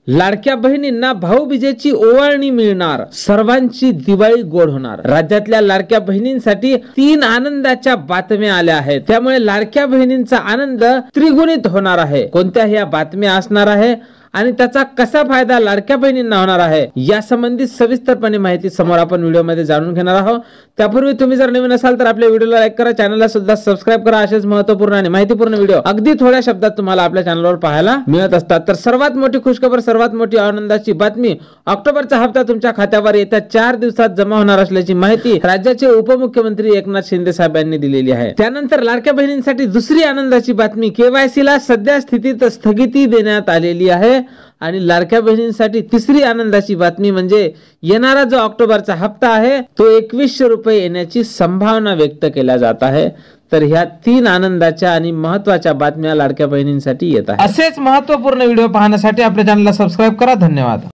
लाडक्या बहिणींना भाऊबीजेची ओवाळणी मिळणार, सर्वांची दिवाळी गोड होणार। राज्यातल्या लाडक्या बहिणींसाठी 3 आनंदाच्या बातम्या आल्या आहेत, त्यामुळे लाडक्या बहिणींचा आनंद त्रिगुणित होणार आहे। कोणत्या ह्या बातम्या असणार आहे आणि त्याचा कसा फायदा लाडक्या बहिणींना होणार आहे या संबंधित सविस्तरपणे माहिती समोर आपण व्हिडिओमध्ये जाणून घेणार आहोत। त्यापूर्वी तुम्ही जर नवीन असाल तर आपल्या व्हिडिओला लाईक करा, चॅनलला सुद्धा सबस्क्राइब करा। असेच महत्त्वपूर्ण आणि माहितीपूर्ण व्हिडिओ अगदी थोड्या शब्दात तुम्हाला आपल्या चॅनलवर पाहायला मिळत असतात। तर सर्वात मोठी खुशखबर, सर्वात मोठी आनंदाची बातमी, ऑक्टोबरचा हप्ता तुमच्या खात्यावर येत्या 4 दिवसात जमा होणार असल्याची माहिती राज्याचे उपमुख्यमंत्री एकनाथ शिंदे साहेब यांनी दिलेली आहे। त्यानंतर लाडक्या बहिणींसाठी दुसरी आनंदाची बातमी, केवायसी ला सध्या स्थितीत स्थगिती देण्यात आलेली आहे। आणि लाडक्या बहिणींसाठी तिसरी आनंदाची बातमी म्हणजे येणारा जो ऑक्टोबरचा हप्ता आहे तो 2100 रुपये येण्याची संभावना व्यक्त केल्या जात आहे। तर ह्या 3 आनंदाच्या आणि महत्त्वाच्या बातम्या लाडक्या बहिणींसाठी येत आहेत। असेच महत्त्वपूर्ण व्हिडिओ पाहण्यासाठी आपल्या चॅनलला सबस्क्राइब करा। धन्यवाद।